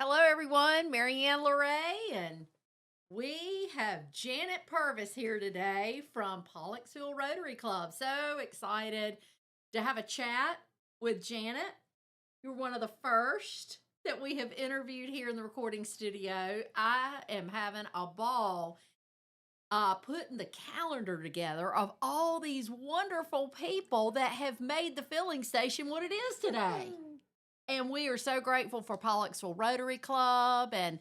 Hello, everyone. Marianne Leray, and we have Janet Purvis here today from Pollocksville Rotary Club. So excited to have a chat with Janet. You're one of the first that we have interviewed here in the recording studio. I am having a ball putting the calendar together of all these wonderful people that have made the filling station what it is today. And we are so grateful for Pollocksville Rotary Club and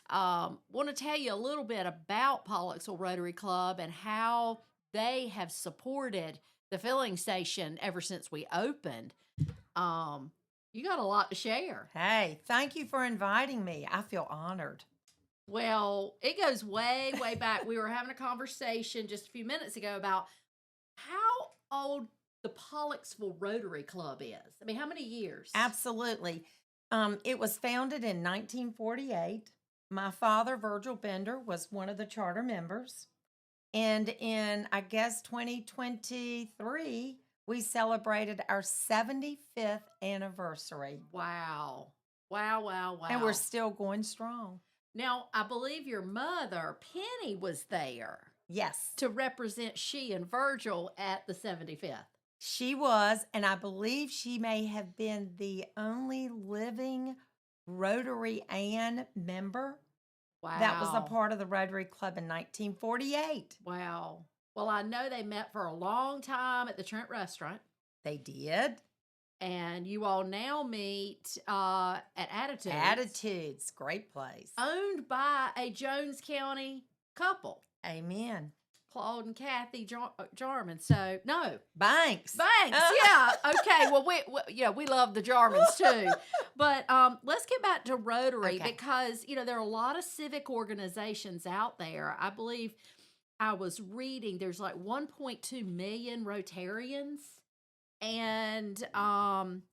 want to tell you a little bit about Pollocksville Rotary Club and how they have supported the filling station ever since we opened. You got a lot to share. Hey, thank you for inviting me. I feel honored. Well, it goes way, way back. We were having a conversation just a few minutes ago about how old the Pollocksville Rotary Club is. I mean, how many years? Absolutely. It was founded in 1948. My father, Virgil Bender, was one of the charter members. And in, I guess, 2023, we celebrated our 75th anniversary. Wow. Wow, wow, wow. And we're still going strong. Now, I believe your mother, Penny, was there Yes. to represent she and Virgil at the 75th. She was, and I believe she may have been the only living Rotary Ann member Wow. that was a part of the Rotary Club in 1948. Wow. Well, I know they met for a long time at the Trent restaurant. They did. And you all now meet at Attitudes. Attitudes, great place. Owned by a Jones County couple. Amen. Claude and Kathy Jarman. So, no. Banks. Yeah. Okay. Well, we love the Jarmans too. But let's get back to Rotary because, there are a lot of civic organizations out there. I believe I was reading there's like 1.2 million Rotarians and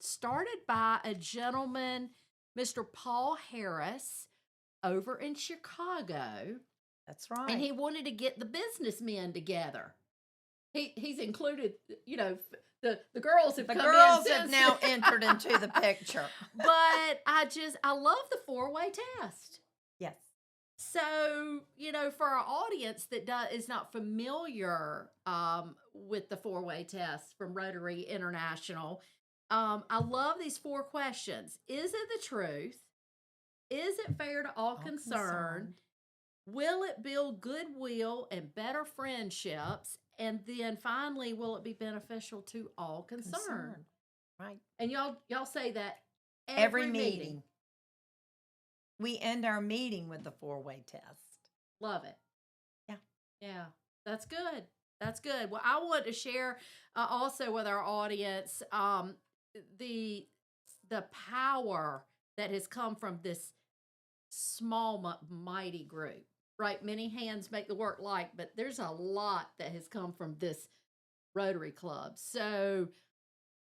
started by a gentleman, Mr. Paul Harris, over in Chicago. That's right. And he wanted to get the businessmen together. He's included, the girls have the come girls in have now entered into the picture. But I love the 4-way test. Yes. So, for our audience that is not familiar with the 4-way test from Rotary International, I love these 4 questions. Is it the truth? Is it fair to all concerned? Will it build goodwill and better friendships? And then finally, will it be beneficial to all concerned? Right. And y'all say that every meeting. We end our meeting with the 4-way test. Love it. Yeah. Yeah. That's good. That's good. Well, I want to share also with our audience the power that has come from this small, mighty group. Right, many hands make the work light, but there's a lot that has come from this Rotary Club. So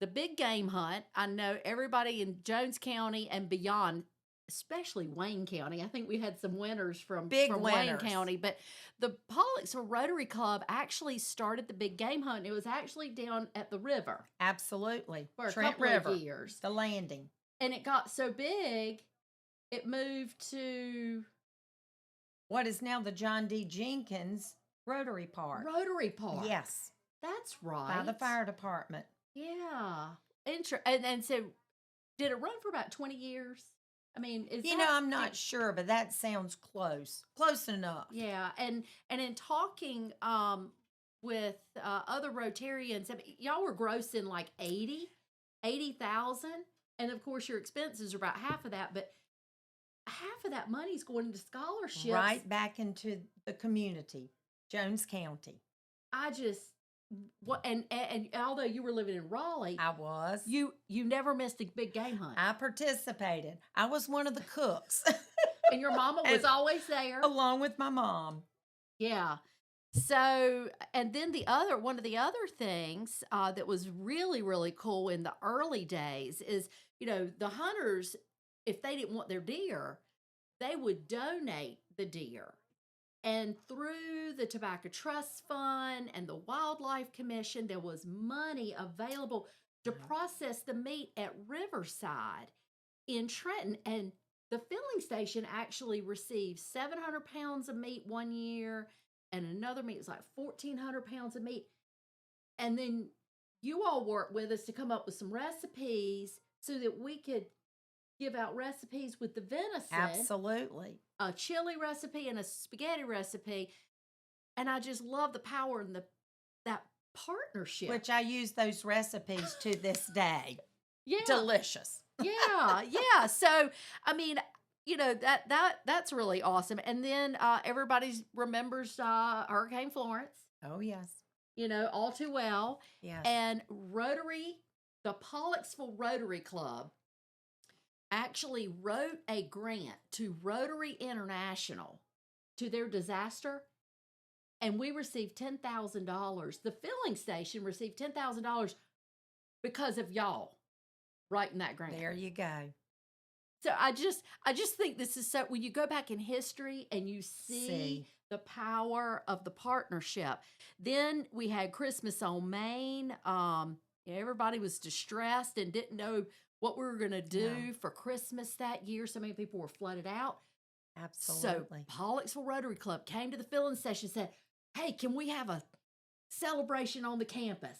the big game hunt, I know everybody in Jones County and beyond, especially Wayne County. I think we had some winners from Wayne County, but the Pollocksville Rotary Club actually started the big game hunt. It was actually down at the river. Absolutely. For a Trent couple River, of years. the landing. And it got so big, it moved to what is now the John D. Jenkins Rotary Park. Rotary Park. Yes. That's right. By the fire department. Yeah. And so did it run for about 20 years? I mean, I'm not sure, but that sounds close. Close enough. Yeah. And in talking with other Rotarians, I mean, y'all were grossing like 80,000. And of course your expenses are about half of that, but half of that money is going into scholarships. Right back into the community, Jones County. And although you were living in Raleigh, I was. You never missed a big game hunt. I participated. I was one of the cooks. And your mama was always there. Along with my mom. Yeah. So, and then one of the other things that was really, really cool in the early days is, the hunters, if they didn't want their deer, they would donate the deer. And through the Tobacco Trust Fund and the Wildlife Commission, there was money available to process the meat at Riverside in Trenton. And the filling station actually received 700 pounds of meat one year, and another meat was like 1,400 pounds of meat. And then you all worked with us to come up with some recipes so that we could give out recipes with the venison, Absolutely. a chili recipe and a spaghetti recipe. And I just love the power and that partnership. Which I use those recipes to this day. Yeah. Delicious. Yeah. So, I mean, that's really awesome. And then everybody remembers Hurricane Florence, Oh, yes. all too well. Yes. And the Pollocksville Rotary Club actually wrote a grant to Rotary International to their disaster, and we received $10,000. The filling station received $10,000 because of y'all writing that grant. There you go. So I just think this is so, when you go back in history and you see the power of the partnership. Then we had Christmas on Main. Everybody was distressed and didn't know what we were going to do for Christmas that year. So many people were flooded out. Absolutely. So Pollocksville Rotary Club came to the filling station and said, hey, can we have a celebration on the campus?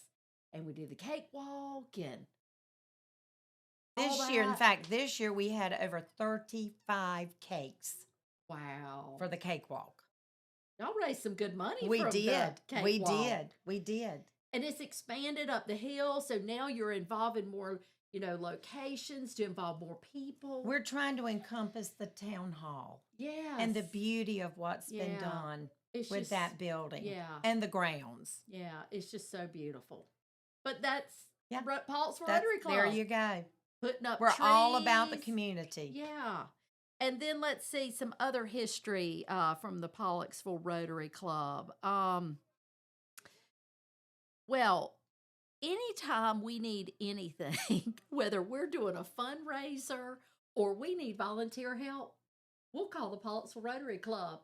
And we did the cakewalk and this year we had over 35 cakes. Wow. For the cakewalk. Y'all raised some good money. We from did. The cakewalk. We did. And it's expanded up the hill. So now you're involving more, locations to involve more people. We're trying to encompass the town hall. Yeah. And the beauty of what's been done with that building. Yeah. And the grounds. Yeah. It's just so beautiful. But that's Pollocksville Rotary Rotary Club. There you go. Putting up We're trees. all about the community. Yeah. And then let's see some other history from the Pollocksville Rotary Club. Well, anytime we need anything, whether we're doing a fundraiser or we need volunteer help, we'll call the Pollocksville Rotary Club.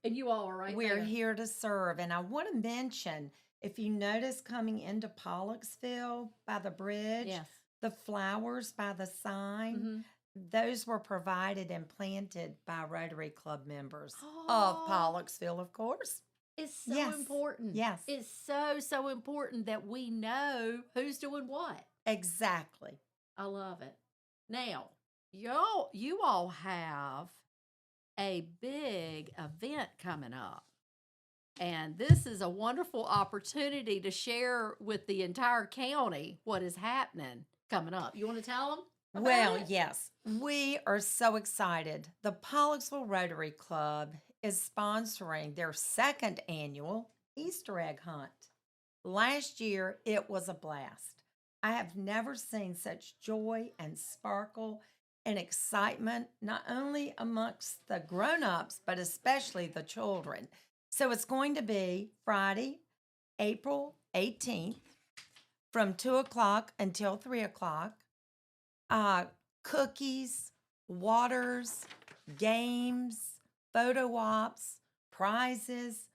And you all are right We're there. here to serve. And I want to mention, if you notice coming into Pollocksville by the bridge, Yes. the flowers by the sign, those were provided and planted by Rotary Club members of Pollocksville, of course. It's so important. Yes. It's so important that we know who's doing what. Exactly. I love it. Now, you all have a big event coming up. And this is a wonderful opportunity to share with the entire county what is happening coming up. You want to tell them? Well, yes, we are so excited. The Pollocksville Rotary Club is sponsoring their second annual Easter egg hunt. Last year, it was a blast. I have never seen such joy and sparkle and excitement, not only amongst the grown-ups, but especially the children. So it's going to be Friday, April 18th, from 2 o'clock until 3 o'clock. Cookies, waters, games, photo ops, prizes,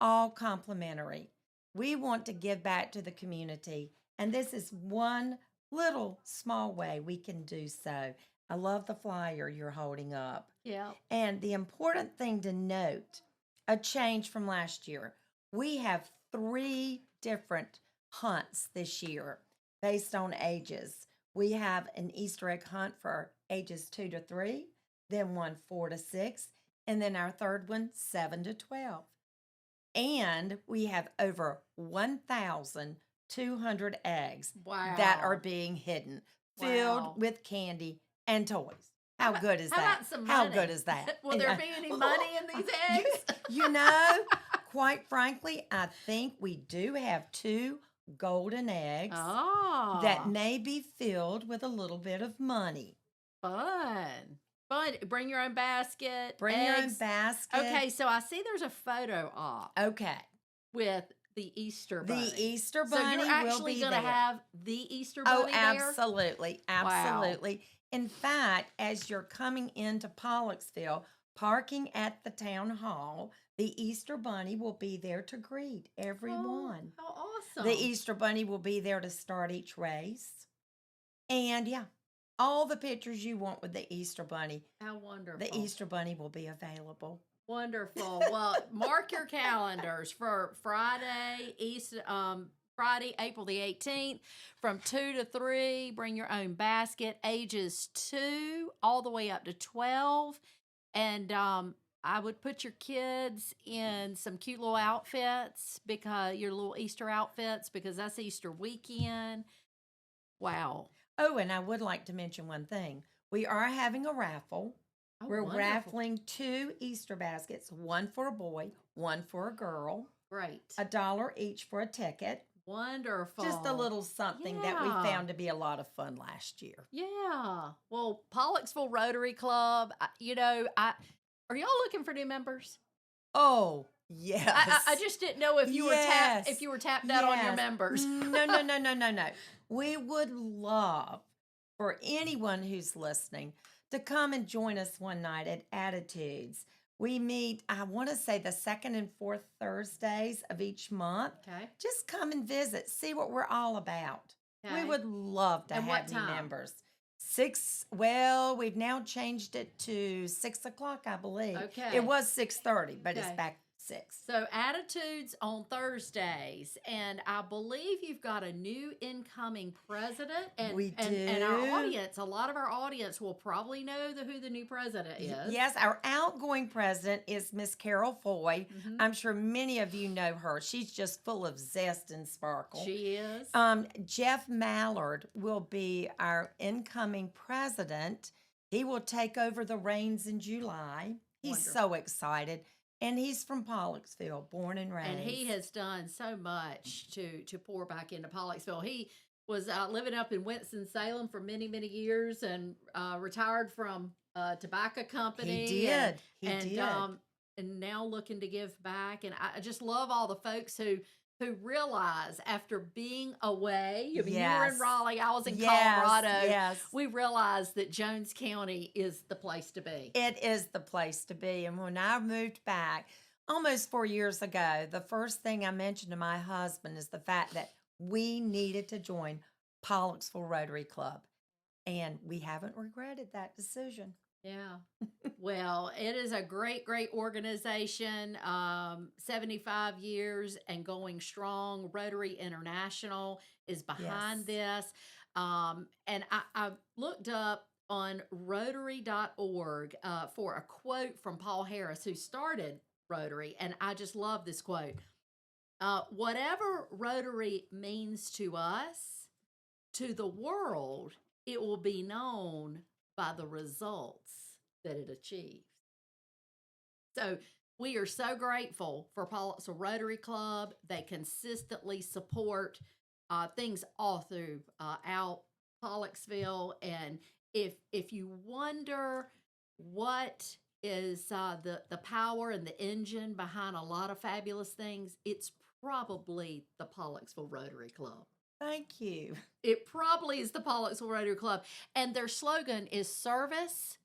all complimentary. We want to give back to the community, and this is one little small way we can do so. I love the flyer you're holding up. Yeah. And the important thing to note, a change from last year, we have 3 different hunts this year based on ages. We have an Easter egg hunt for ages 2 to 3, then one 4 to 6, and then our third one 7 to 12. And we have over 1,200 eggs that are being hidden, filled with candy and toys. How good is that? How about some money? How good is that? Will there be any money in these eggs? Quite frankly, I think we do have 2 golden eggs that may be filled with a little bit of money. Fun. Bring your own basket. Bring your own basket. Okay, so I see there's a photo op. Okay. With the Easter Bunny. The Easter Bunny will be there. So you're actually going to have the Easter Bunny there? Absolutely. Absolutely. Wow. In fact, as you're coming into Pollocksville, parking at the town hall, the Easter Bunny will be there to greet everyone. How awesome. The Easter Bunny will be there to start each race. And all the pictures you want with the Easter Bunny. How wonderful. The Easter Bunny will be available. Wonderful. Well, mark your calendars for Friday, April the 18th, from 2 to 3. Bring your own basket, ages 2 all the way up to 12. And I would put your kids in some cute little outfits, because your little Easter outfits, because that's Easter weekend. Wow. Oh, and I would like to mention one thing. We are having a raffle. Oh, We're wonderful. raffling 2 Easter baskets, one for a boy, one for a girl. Great. $1 each for a ticket. Wonderful. Just a little something that we Yeah. found to be a lot of fun last year. Yeah. Well, Pollocksville Rotary Club, are y'all looking for new members? Oh, yes. I just didn't know if you were tapped out on your members. No. We would love for anyone who's listening to come and join us one night at Attitudes. We meet, I want to say, the second and fourth Thursdays of each month. Okay. Just come and visit, see what we're all about. Okay. We would love to And what have new time? members. We've now changed it to 6 o'clock, I believe. Okay. It was 6:30, but it's Okay. back 6. So Attitudes on Thursdays, and I believe you've got a new incoming president, and We and our do. audience, a lot of our audience will probably know who the new president is. Yes, our outgoing president is Miss Carol Foy. Mhm. I'm sure many of you know her. She's just full of zest and sparkle. She is. Jeff Mallard will be our incoming president. He will take over the reins in July. He's Wonderful. so excited. And he's from Pollocksville, born and raised. And he has done so much to pour back into Pollocksville. He was living up in Winston-Salem for many, many years, and retired from a tobacco company. He did. He did. And now looking to give back. And I just love all the folks who realize, after being away, you were in Yes. Raleigh, I was in Yes, Colorado. yes. We realized that Jones County is the place to be. It is the place to be. And when I moved back almost 4 years ago, the first thing I mentioned to my husband is the fact that we needed to join Pollocksville Rotary Club. And we haven't regretted that decision. Yeah. Well, it is a great, great organization. 75 years and going strong. Rotary International is behind this. And I looked up on Rotary.org for a quote from Paul Harris, who started Rotary. And I just love this quote. Whatever Rotary means to us, to the world, it will be known by the results that it achieves. So we are so grateful for Pollocksville Rotary Club. They consistently support things all through out Pollocksville. And if you wonder what is the power and the engine behind a lot of fabulous things, it's probably the Pollocksville Rotary Club. Thank you. It probably is the Pollocksville Rotary Club. And their slogan is service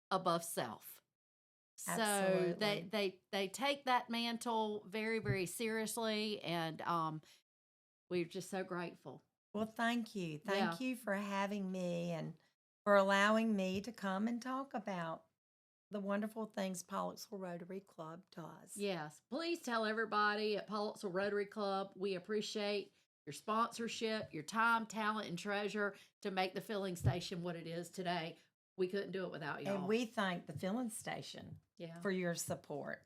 above self. So Absolutely. they take that mantle very, very seriously. And we're just so grateful. Well, thank you. Yeah. Thank you for having me and for allowing me to come and talk about the wonderful things Pollocksville Rotary Club does. Yes. Please tell everybody at Pollocksville Rotary Club we appreciate your sponsorship, your time, talent, and treasure to make the filling station what it is today. We couldn't do it without y'all. And we thank the filling station for your support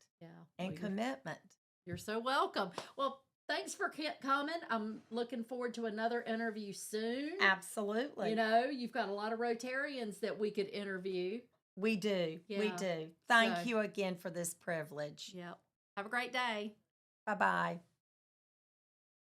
and commitment. You're so welcome. Well, thanks for coming. I'm looking forward to another interview soon. Absolutely. You've got a lot of Rotarians that we could interview. We do. We Yeah. do. Thank you again for this privilege. Yep. Have a great day. Bye-bye.